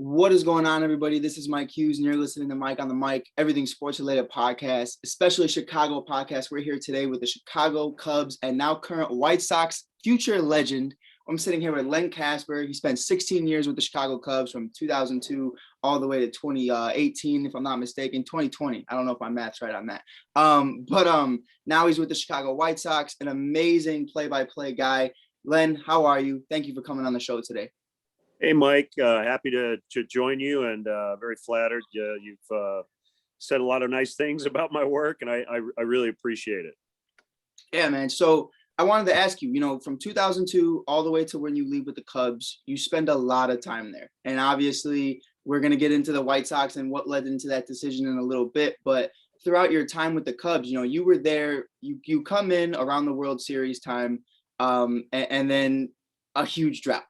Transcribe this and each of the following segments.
What is going on, everybody? This is Mike Hughes, and you're listening to Mike on the Mic, everything sports-related podcast, especially Chicago podcast. We're here today with the Chicago Cubs and now current White Sox future legend. I'm sitting here with Len Kasper. He spent 16 years with the Chicago Cubs from 2002 all the way to 2018, if I'm not mistaken, 2020. I don't know if my math's right on that. But now he's with the Chicago White Sox, an amazing play-by-play guy. Len, how are you? Thank you for coming on the show today. Hey, Mike, happy to join you and very flattered. You've said a lot of nice things about my work, and I really appreciate it. Yeah, man. So I wanted to ask you, from 2002 all the way to when you leave with the Cubs, you spend a lot of time there. And obviously, we're going to get into the White Sox and what led into that decision in a little bit. But throughout your time with the Cubs, you were there, you come in around the World Series time, and then a huge drought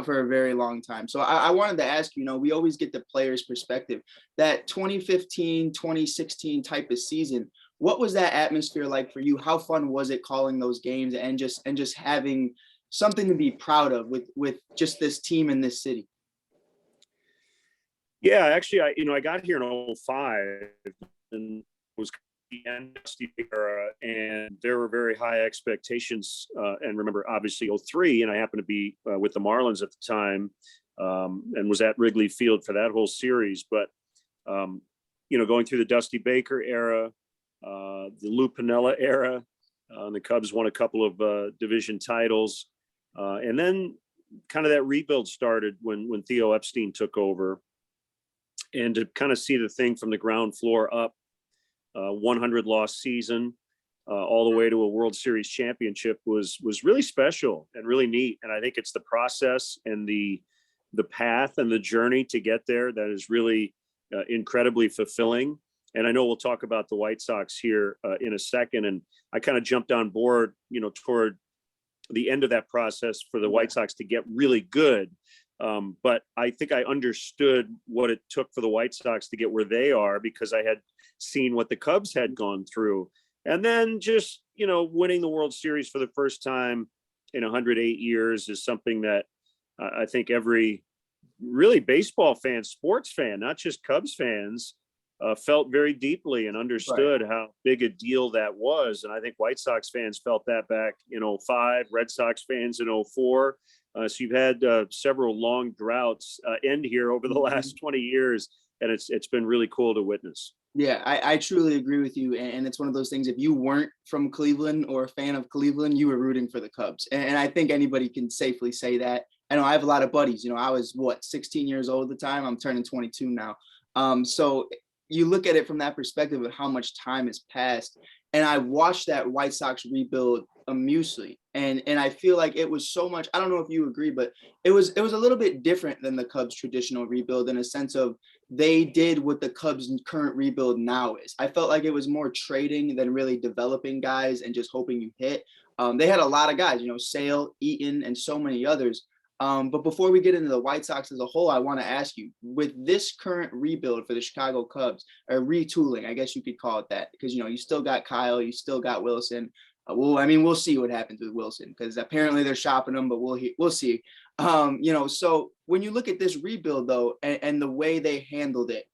for a very long time. So I wanted to ask you, we always get the player's perspective. That 2015, 2016 type of season, what was that atmosphere like for you? How fun was it calling those games and just having something to be proud of with just this team in this city? Yeah, actually, I got here in 05 and was the end of the era, and there were very high expectations. And remember, obviously, 03, and I happened to be with the Marlins at the time, and was at Wrigley Field for that whole series. But going through the Dusty Baker era, the Lou Piniella era, the Cubs won a couple of division titles, and then kind of that rebuild started when Theo Epstein took over, and to kind of see the thing from the ground floor up. 100 loss season, all the way to a World Series championship was really special and really neat. And I think it's the process and the path and the journey to get there that is really incredibly fulfilling. And I know we'll talk about the White Sox here in a second. And I kind of jumped on board, toward the end of that process for the White Sox to get really good. But I think I understood what it took for the White Sox to get where they are because I had seen what the Cubs had gone through. And then just, winning the World Series for the first time in 108 years is something that I think every really baseball fan, sports fan, not just Cubs fans, felt very deeply and understood how big a deal that was. And I think White Sox fans felt that back in 05, Red Sox fans in 04. So you've had several long droughts end here over the last 20 years, and it's been really cool to witness. Yeah, I truly agree with you. And it's one of those things, if you weren't from Cleveland or a fan of Cleveland, you were rooting for the Cubs. And I think anybody can safely say that. I know I have a lot of buddies. I was, 16 years old at the time. I'm turning 22 now. So you look at it from that perspective of how much time has passed. And I watched that White Sox rebuild amusingly. And I feel like it was so much, I don't know if you agree, but it was a little bit different than the Cubs traditional rebuild in a sense of they did what the Cubs current rebuild now is. I felt like it was more trading than really developing guys and just hoping you hit. They had a lot of guys, Sale, Eaton, and so many others. But before we get into the White Sox as a whole, I want to ask you, with this current rebuild for the Chicago Cubs, or retooling, I guess you could call it that, because, you still got Kyle, you still got Wilson. We'll see what happens with Wilson, because apparently they're shopping him, but we'll see. So when you look at this rebuild, though, and the way they handled it,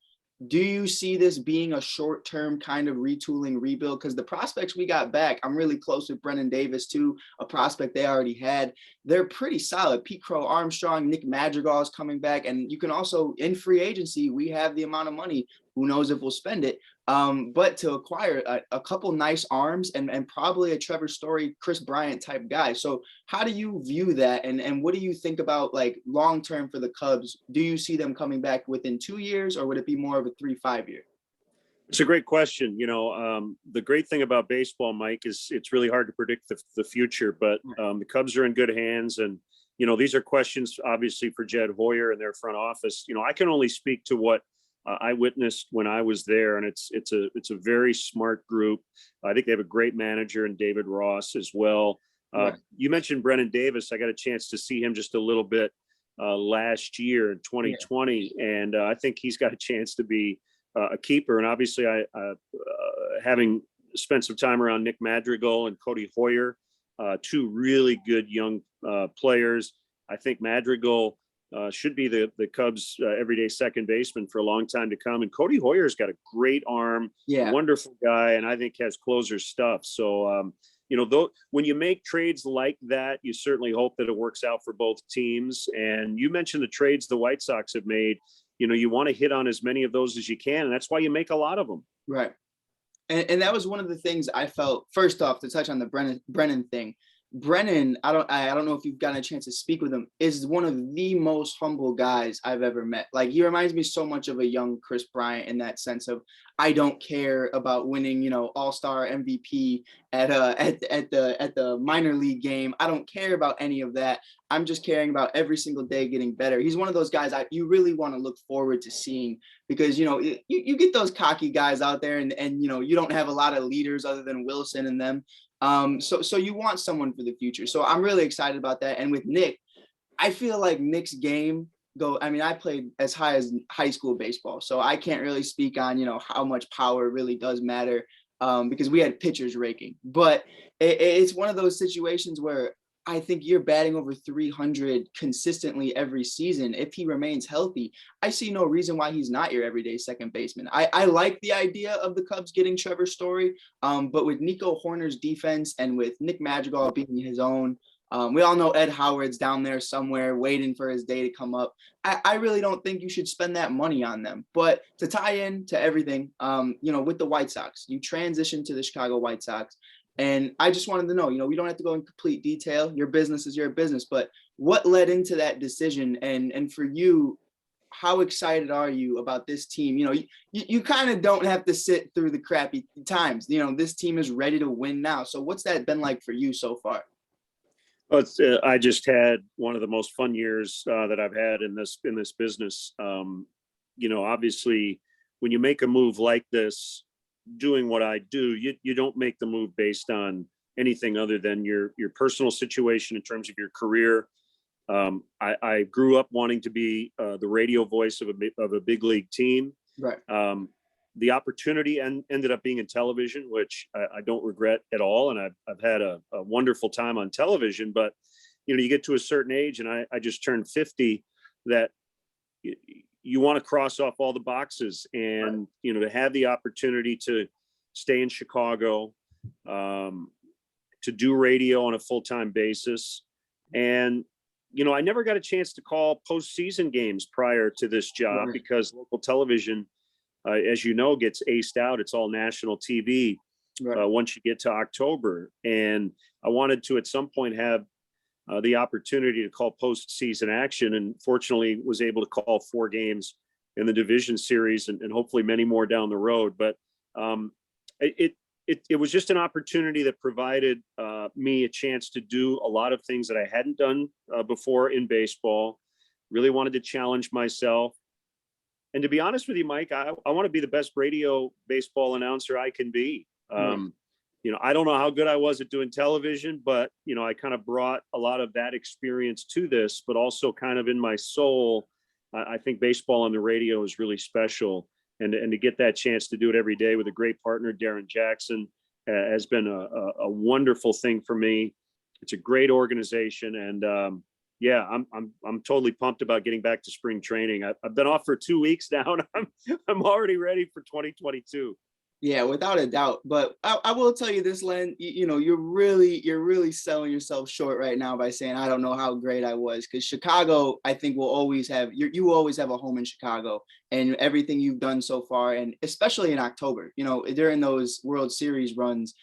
do you see this being a short-term kind of retooling rebuild? Because the prospects we got back, I'm really close with Brennan Davis too, a prospect they already had. They're pretty solid. Pete Crow Armstrong, Nick Madrigal is coming back. And you can also, in free agency, we have the amount of money. Who knows if we'll spend it? But to acquire a couple nice arms and probably a Trevor Story, Chris Bryant type guy. So how do you view that? And what do you think about like long-term for the Cubs? Do you see them coming back within 2 years, or would it be more of a 3-5 year? It's a great question. The great thing about baseball, Mike, is it's really hard to predict the future, but the Cubs are in good hands. And, these are questions obviously for Jed Hoyer and their front office. I can only speak to what I witnessed when I was there, and it's a very smart group. I think they have a great manager in David Ross as well. You mentioned Brennan Davis. I got a chance to see him just a little bit last year in 2020, and I think he's got a chance to be a keeper. And obviously, I having spent some time around Nick Madrigal and Cody Hoyer, two really good young players. I think Madrigal should be the Cubs' everyday second baseman for a long time to come. And Cody Hoyer's got a great arm, Yeah. wonderful guy, and I think has closer stuff. So, when you make trades like that, you certainly hope that it works out for both teams. And you mentioned the trades the White Sox have made. You want to hit on as many of those as you can, and that's why you make a lot of them. Right. And that was one of the things I felt, first off, to touch on the Brennan thing. Brennan, I don't know if you've gotten a chance to speak with him, is one of the most humble guys I've ever met. Like, he reminds me so much of a young Chris Bryant in that sense of, I don't care about winning, all-star MVP at the minor league game. I don't care about any of that. I'm just caring about every single day getting better. He's one of those guys you really want to look forward to seeing, because you get those cocky guys out there, and you don't have a lot of leaders other than Wilson and them. So you want someone for the future. So I'm really excited about that. And with Nick, I feel like Nick's game I played as high as high school baseball, so I can't really speak on, how much power really does matter, because we had pitchers raking, but it's one of those situations where I think you're batting over 300 consistently every season. If he remains healthy, I see no reason why he's not your everyday second baseman. I like the idea of the Cubs getting Trevor Story, but with Nico Horner's defense and with Nick Madrigal being his own, we all know Ed Howard's down there somewhere waiting for his day to come up. I really don't think you should spend that money on them. But to tie in to everything, with the White Sox, you transition to the Chicago White Sox. And I just wanted to know, we don't have to go in complete detail. Your business is your business, but what led into that decision? And for you, how excited are you about this team? You kind of don't have to sit through the crappy times. This team is ready to win now. So what's that been like for you so far? Well, I just had one of the most fun years that I've had in this business. Obviously, when you make a move like this, doing what I do, you don't make the move based on anything other than your personal situation in terms of your career. I grew up wanting to be the radio voice of a big league team. Right. The opportunity ended up being in television, which I don't regret at all. And I've had a wonderful time on television, but you get to a certain age, and I just turned 50, that you want to cross off all the boxes, and, right, to have the opportunity to stay in Chicago, to do radio on a full-time basis. And, I never got a chance to call postseason games prior to this job, right, because local television, as gets aced out. It's all national TV, right, once you get to October. And I wanted to, at some point, have the opportunity to call postseason action, and fortunately was able to call 4 games in the division series, and hopefully many more down the road. But it was just an opportunity that provided me a chance to do a lot of things that I hadn't done before in baseball. Really wanted to challenge myself. And to be honest with you, Mike, I want to be the best radio baseball announcer I can be. I don't know how good I was at doing television, but, I kind of brought a lot of that experience to this, but also kind of in my soul, I think baseball on the radio is really special. And to get that chance to do it every day with a great partner, Darren Jackson, has been a wonderful thing for me. It's a great organization. And I'm totally pumped about getting back to spring training. I've been off for 2 weeks now, and I'm already ready for 2022. Yeah, without a doubt. But I will tell you this, Len, you're really selling yourself short right now by saying, I don't know how great I was, because Chicago, I think, will always have, you will always have a home in Chicago, and everything you've done so far, and especially in October, during those World Series runs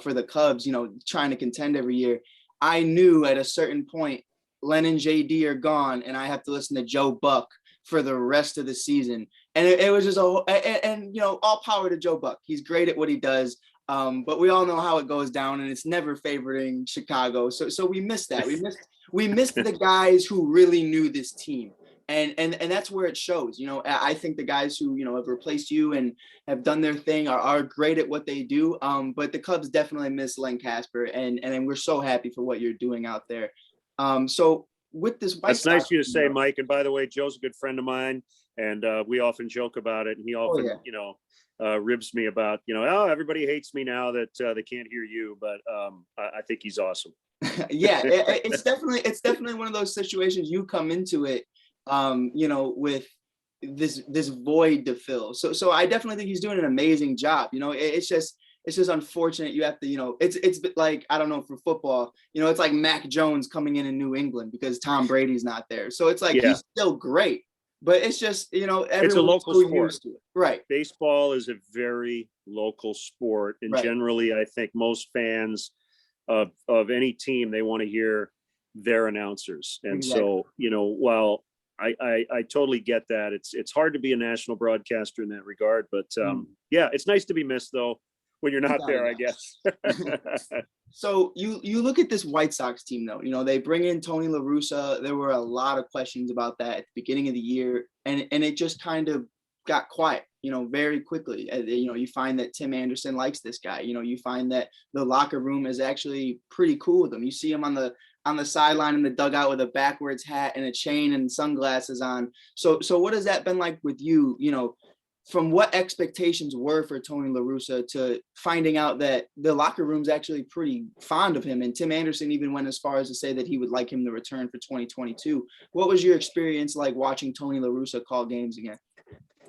for the Cubs, trying to contend every year. I knew at a certain point, Len and JD are gone, and I have to listen to Joe Buck for the rest of the season. And it was just all power to Joe Buck. He's great at what he does. But we all know how it goes down, and it's never favoring Chicago. So we missed that. We missed the guys who really knew this team. And that's where it shows. I think the guys who, have replaced you and have done their thing are great at what they do. But the Cubs definitely miss Len Kasper, and we're so happy for what you're doing out there. So with this White Sox, that's nice of you to say, Mike. And by the way, Joe's a good friend of mine, and we often joke about it. And he often, ribs me about, everybody hates me now that they can't hear you. But I think he's awesome. Yeah, it's definitely one of those situations. You come into it, with this void to fill. So I definitely think he's doing an amazing job. It's just unfortunate you have to, it's like, I don't know, for football, it's like Mac Jones coming in New England because Tom Brady's not there. So it's like, Yeah, he's still great, but it's just, it's a everyone's local so sport. used to it. Right. Baseball is a very local sport, and Right. generally, I think most fans of any team, they want to hear their announcers. And Exactly. so, while I totally get that, it's hard to be a national broadcaster in that regard. But yeah, it's nice to be missed though when you're not there, I guess. So you look at this White Sox team though, they bring in Tony LaRussa. There were a lot of questions about that at the beginning of the year, and it just kind of got quiet, very quickly. You find that Tim Anderson likes this guy. You find that the locker room is actually pretty cool with him. You see him on the sideline in the dugout with a backwards hat and a chain and sunglasses on. So what has that been like with you, from what expectations were for Tony LaRussa to finding out that the locker room's actually pretty fond of him, and Tim Anderson even went as far as to say that he would like him to return for 2022. What was your experience like watching Tony LaRussa call games again?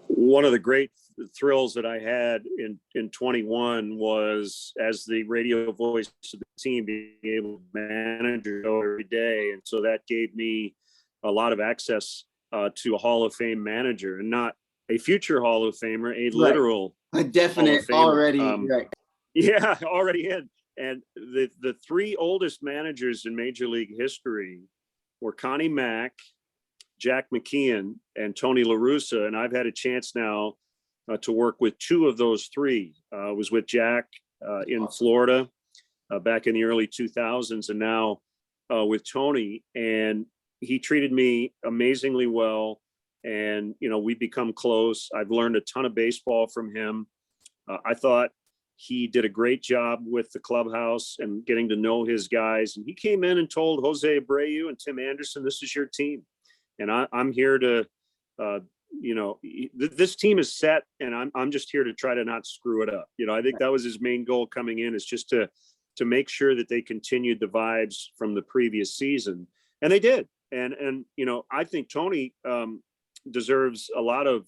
One of the great thrills that I had in 21 was as the radio voice of the team, being able to manage it every day. And so that gave me a lot of access to a Hall of Fame manager, and not a future Hall of Famer, a literal a definite already. Right. Yeah, already in. And the three oldest managers in Major League history were Connie Mack, Jack McKeon, and Tony LaRussa. And I've had a chance now to work with two of those three. I was with Jack in Florida back in the early 2000s, and now with Tony. And he treated me amazingly well. And, we become close. I've learned a ton of baseball from him. I thought he did a great job with the clubhouse and getting to know his guys. And he came in and told Jose Abreu and Tim Anderson, this is your team. And I'm here to, this team is set, and I'm just here to try to not screw it up. I think that was his main goal coming in, is just to make sure that they continued the vibes from the previous season. And they did. And I think Tony deserves a lot of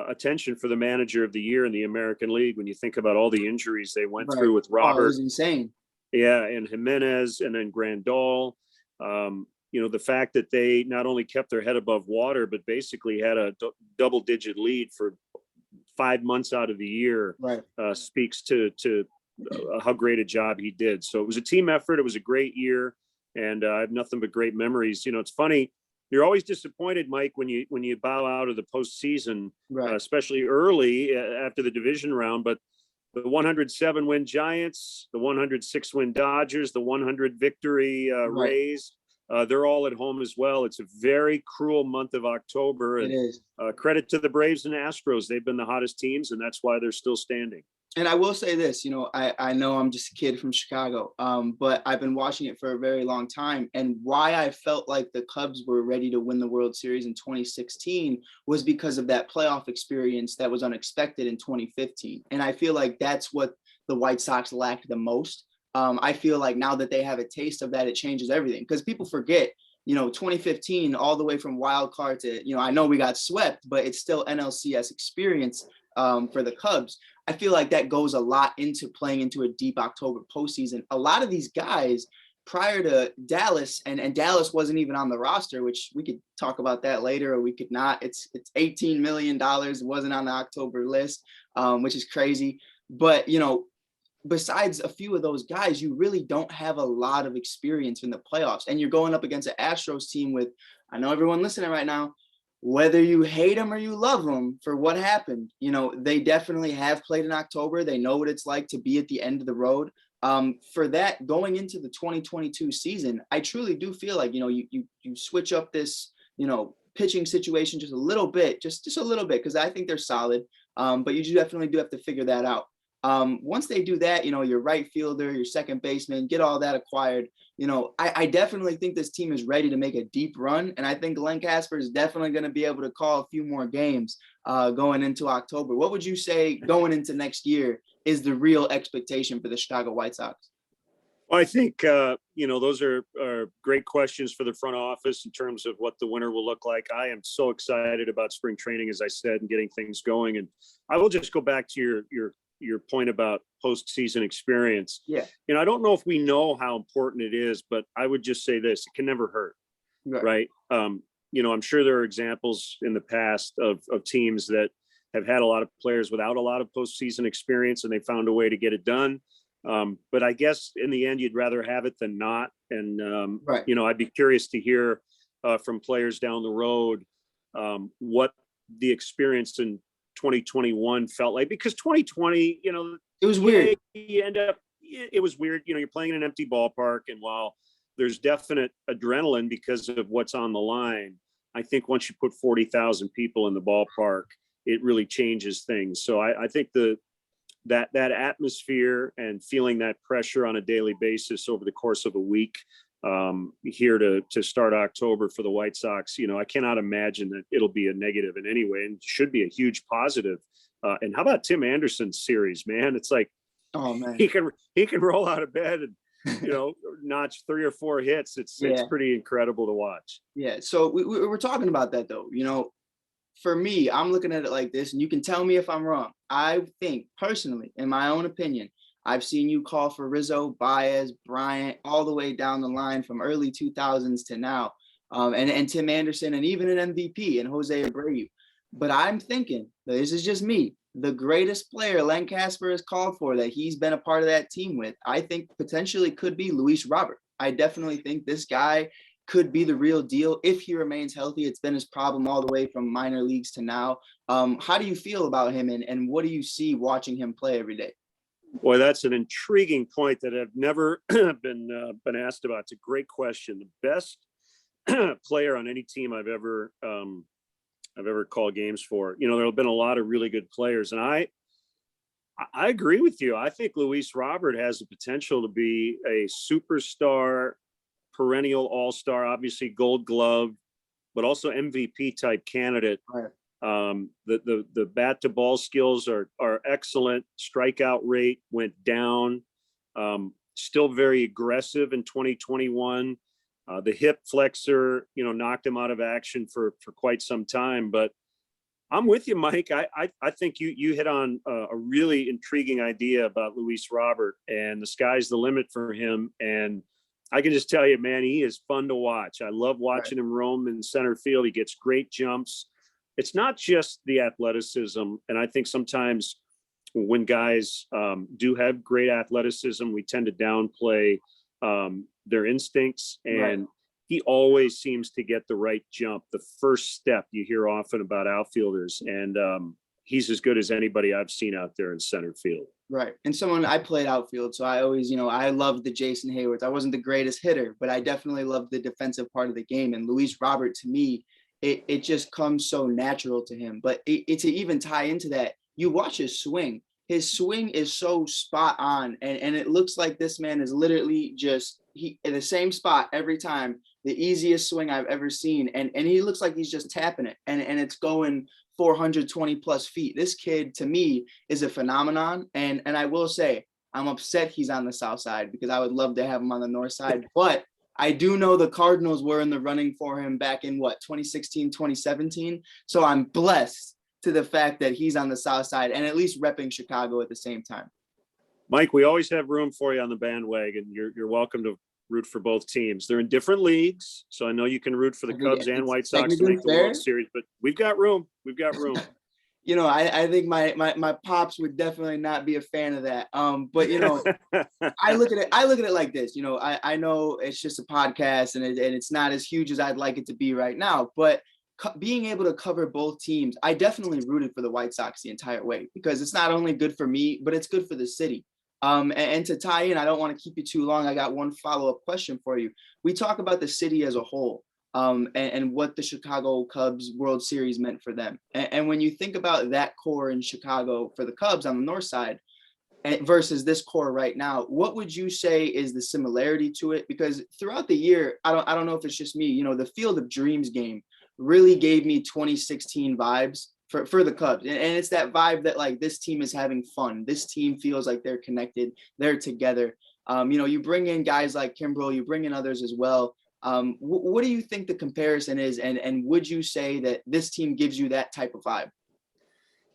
attention for the manager of the year in the American League. When you think about all the injuries they went through with Robert, it was insane. Yeah, and Jimenez, and then Grandal. The fact that they not only kept their head above water, but basically had a double-digit lead for 5 months out of the year, speaks to how great a job he did. So it was a team effort. It was a great year, and I have nothing but great memories. It's funny. You're always disappointed, Mike, when you bow out of the postseason, especially early after the division round. But the 107-win Giants, the 106-win Dodgers, the 100 victory Rays, they're all at home as well. It's a very cruel month of October. And, it is. Credit to the Braves and Astros. They've been the hottest teams, and that's why they're still standing. And I will say this, I know I'm just a kid from Chicago, but I've been watching it for a very long time. And why I felt like the Cubs were ready to win the World Series in 2016 was because of that playoff experience that was unexpected in 2015. And I feel like that's what the White Sox lacked the most. I feel like now that they have a taste of that, it changes everything, because people forget, 2015, all the way from wild card to, I know we got swept, but it's still NLCS experience for the Cubs. I feel like that goes a lot into playing into a deep October postseason. A lot of these guys prior to Dallas, and Dallas wasn't even on the roster, which we could talk about that later, or we could not. It's $18 million. It wasn't on the October list, which is crazy. But, besides a few of those guys, you really don't have a lot of experience in the playoffs. And you're going up against an Astros team with, I know everyone listening right now, whether you hate them or you love them for what happened, they definitely have played in October. They know what it's like to be at the end of the road. For that, going into the 2022 season, I truly do feel like, you switch up this, pitching situation just a little bit, just a little bit, because I think they're solid. But you definitely do have to figure that out. Once they do that, your right fielder, your second baseman, get all that acquired. I definitely think this team is ready to make a deep run. And I think Len Kasper is definitely going to be able to call a few more games going into October. What would you say going into next year is the real expectation for the Chicago White Sox? Well, I think, those are great questions for the front office in terms of what the winter will look like. I am so excited about spring training, as I said, and getting things going. And I will just go back to your point about postseason experience. Yeah. I don't know if we know how important it is, but I would just say this: it can never hurt, right? I'm sure there are examples in the past of teams that have had a lot of players without a lot of postseason experience, and they found a way to get it done. But I guess in the end, you'd rather have it than not. And, I'd be curious to hear from players down the road what the experience in 2021 felt like, because 2020, it was weird. It was weird. You're playing in an empty ballpark. And while there's definite adrenaline because of what's on the line, I think once you put 40,000 people in the ballpark, it really changes things. So I think that atmosphere and feeling that pressure on a daily basis over the course of a week here to start October for the White Sox, I cannot imagine that it'll be a negative in any way, and should be a huge positive. And how about Tim Anderson's series, man? It's like, oh man, he can roll out of bed and notch 3 or 4 hits. It's pretty incredible to watch. Yeah. So we're talking about that though. For me, I'm looking at it like this, and you can tell me if I'm wrong. I think personally, in my own opinion, I've seen you call for Rizzo, Baez, Bryant, all the way down the line from early 2000s to now, and Tim Anderson, and even an MVP and Jose Abreu. But I'm thinking, this is just me, the greatest player Len Kasper has called for that he's been a part of that team with, I think potentially could be Luis Robert. I definitely think this guy could be the real deal if he remains healthy. It's been his problem all the way from minor leagues to now. How do you feel about him, and what do you see watching him play every day? Boy, that's an intriguing point that I've never been asked about. It's a great question. The best player on any team I've ever called games for. There have been a lot of really good players, and I agree with you. I think Luis Robert has the potential to be a superstar, perennial all-star, obviously Gold Glove, but also MVP type candidate. Right. The bat to ball skills are excellent. Strikeout rate went down. Still very aggressive in 2021. The hip flexor, knocked him out of action for quite some time. But I'm with you, Mike. I think you hit on a really intriguing idea about Luis Robert, and the sky's the limit for him. And I can just tell you, man, he is fun to watch. I love watching him roam in center field. He gets great jumps. It's not just the athleticism. And I think sometimes when guys do have great athleticism, we tend to downplay their instincts. And he always seems to get the right jump, the first step. You hear often about outfielders, and he's as good as anybody I've seen out there in center field. Right. And I played outfield, so I always, I loved the Jason Haywards. I wasn't the greatest hitter, but I definitely loved the defensive part of the game. And Luis Robert, to me, it just comes so natural to him. But it to even tie into that, you watch his swing. His swing is so spot on, and it looks like this man is literally just in the same spot every time. The easiest swing I've ever seen, and he looks like he's just tapping it, and it's going 420 plus feet. This kid, to me, is a phenomenon. And I will say, I'm upset he's on the south side, because I would love to have him on the north side. But I do know the Cardinals were in the running for him back in 2016, 2017. So I'm blessed to the fact that he's on the south side and at least repping Chicago at the same time. Mike, we always have room for you on the bandwagon. You're welcome to root for both teams. They're in different leagues, so I know you can root for the Cubs and White Sox to make the World Series, but we've got room. We've got room. I think my pops would definitely not be a fan of that. But I look at it like this. I know it's just a podcast, and it's not as huge as I'd like it to be right now. But being able to cover both teams, I definitely rooted for the White Sox the entire way, because it's not only good for me, but it's good for the city. And to tie in, I don't want to keep you too long. I got one follow-up question for you. We talk about the city as a whole, and what the Chicago Cubs World Series meant for them. And when you think about that core in Chicago for the Cubs on the north side versus this core right now, what would you say is the similarity to it? Because throughout the year, I don't know if it's just me, the Field of Dreams game really gave me 2016 vibes for the Cubs. And it's that vibe that, like, this team is having fun. This team feels like they're connected. They're together. You bring in guys like Kimbrel, you bring in others as well. What do you think the comparison is? And would you say that this team gives you that type of vibe?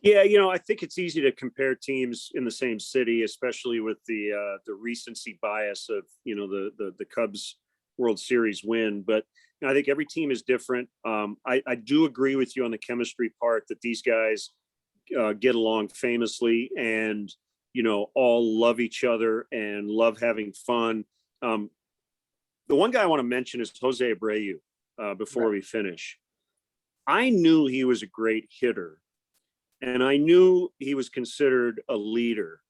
Yeah, I think it's easy to compare teams in the same city, especially with the recency bias of the Cubs World Series win. But I think every team is different. I do agree with you on the chemistry part that these guys get along famously, and all love each other and love having fun. The one guy I want to mention is Jose Abreu. Before we finish, I knew he was a great hitter. And I knew he was considered a leader.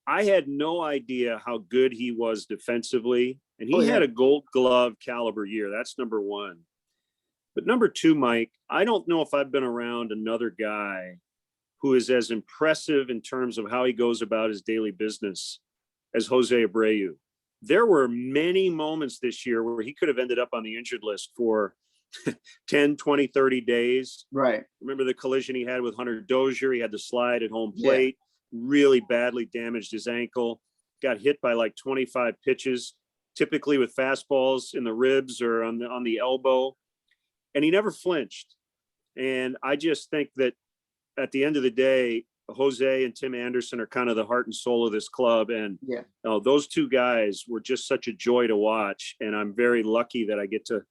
I had no idea how good he was defensively. And he had a Gold Glove caliber year. That's number one. But number two, Mike, I don't know if I've been around another guy who is as impressive in terms of how he goes about his daily business as Jose Abreu. There were many moments this year where he could have ended up on the injured list for 10, 20, 30 days. Right. Remember the collision he had with Hunter Dozier? He had to slide at home plate, really badly damaged his ankle, got hit by like 25 pitches, typically with fastballs in the ribs or on the elbow. And he never flinched. And I just think that at the end of the day, Jose and Tim Anderson are kind of the heart and soul of this club. And those two guys were just such a joy to watch. And I'm very lucky that I get to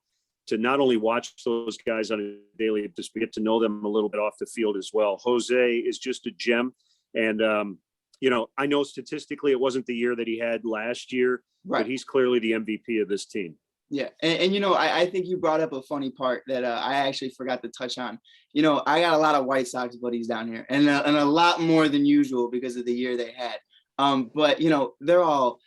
not only watch those guys on a daily basis, but get to know them a little bit off the field as well. Jose is just a gem. And, I know statistically it wasn't the year that he had last year, but he's clearly the MVP of this team. Yeah. And I think you brought up a funny part that I actually forgot to touch on. I got a lot of White Sox buddies down here and a lot more than usual because of the year they had. But, they're all,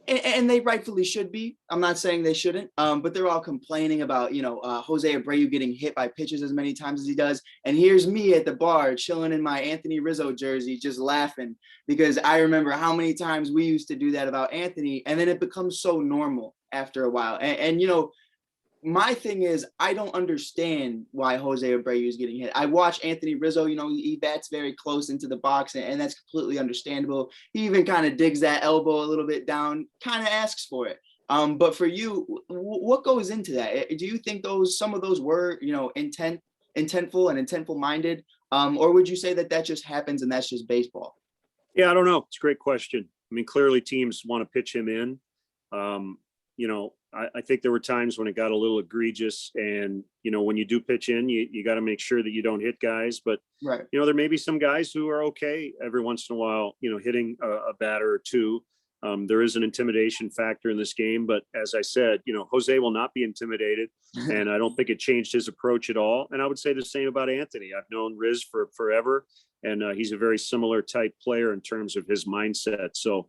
and they rightfully should be. I'm not saying they shouldn't, but they're all complaining about, Jose Abreu getting hit by pitches as many times as he does. And here's me at the bar chilling in my Anthony Rizzo jersey, just laughing because I remember how many times we used to do that about Anthony. And then it becomes so normal after a while. And my thing is, I don't understand why Jose Abreu is getting hit. I watch Anthony Rizzo, he bats very close into the box, and that's completely understandable. He even kind of digs that elbow a little bit down, kind of asks for it. But for you, what goes into that? Do you think some of those were, intentful and intentful minded? Or would you say that just happens and that's just baseball? Yeah, I don't know. It's a great question. I mean, clearly teams want to pitch him in. I think there were times when it got a little egregious, and when you do pitch in, you got to make sure that you don't hit guys. But there may be some guys who are okay every once in a while, hitting a batter or two. There is an intimidation factor in this game, but as I said, Jose will not be intimidated, and I don't think it changed his approach at all. And I would say the same about Anthony. I've known Riz for forever, and he's a very similar type player in terms of his mindset. So,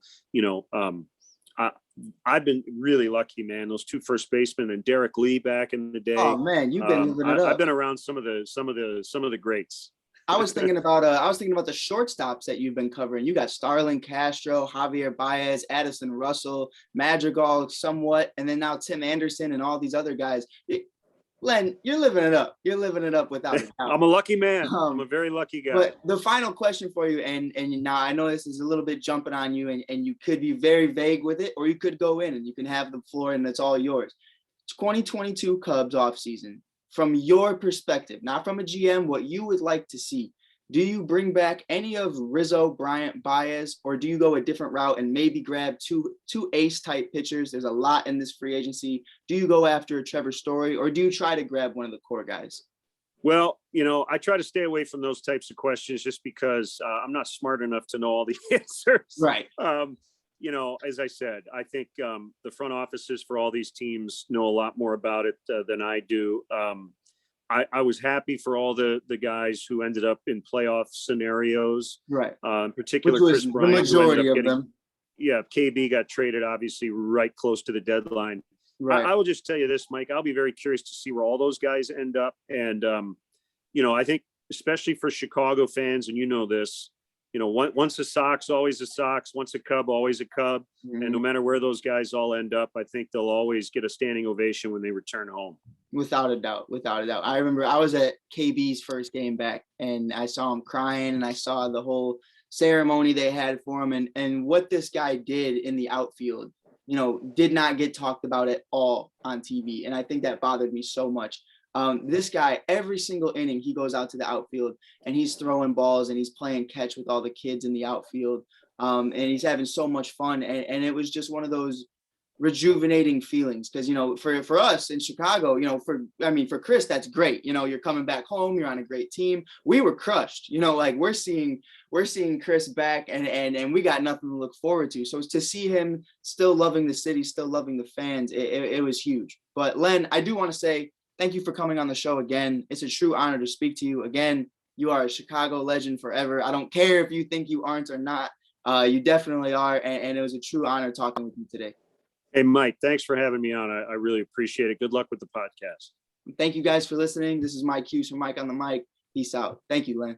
I've been really lucky, man. Those two first basemen and Derek Lee back in the day. Oh man, you've been living it up. I've been around some of the greats. I was thinking about the shortstops that you've been covering. You got Starlin Castro, Javier Baez, Addison Russell, Madrigal somewhat, and then now Tim Anderson and all these other guys. Len, you're living it up. You're living it up without a doubt. I'm a lucky man. I'm a very lucky guy. But the final question for you, and now I know this is a little bit jumping on you, and you could be very vague with it, or you could go in and you can have the floor and it's all yours. 2022 Cubs offseason. From your perspective, not from a GM, what you would like to see. Do you bring back any of Rizzo, Bryant, Baez, or do you go a different route and maybe grab two ace type pitchers? There's a lot in this free agency. Do you go after Trevor Story, or do you try to grab one of the core guys? Well, I try to stay away from those types of questions just because I'm not smart enough to know all the answers. Right. As I said, I think the front offices for all these teams know a lot more about it than I do. I was happy for all the guys who ended up in playoff scenarios. Right. In particular, Which was Chris Bryant, the majority of them. Yeah, KB got traded obviously right close to the deadline. Right. I will just tell you this, Mike. I'll be very curious to see where all those guys end up. And, I think especially for Chicago fans, and this, once a Sox, always a Sox, once a Cub, always a Cub. Mm-hmm. And no matter where those guys all end up, I think they'll always get a standing ovation when they return home. Without a doubt. I remember I was at KB's first game back, and I saw him crying, and I saw the whole ceremony they had for him, and what this guy did in the outfield, did not get talked about at all on TV. And I think that bothered me so much. This guy, every single inning, he goes out to the outfield and he's throwing balls and he's playing catch with all the kids in the outfield. And he's having so much fun. And it was just one of those rejuvenating feelings, because for us in Chicago, for Chris, that's great. You're coming back home, you're on a great team. We were crushed, like we're seeing Chris back, and we got nothing to look forward to. So to see him still loving the city, still loving the fans, it was huge. But Len, I do want to say thank you for coming on the show again. It's a true honor to speak to you again. You are a Chicago legend forever. I don't care if you think you aren't or not. You definitely are, and it was a true honor talking with you today. Hey, Mike, thanks for having me on. I really appreciate it. Good luck with the podcast. Thank you guys for listening. This is Mike Hughes from Mike on the Mic. Peace out. Thank you, Len.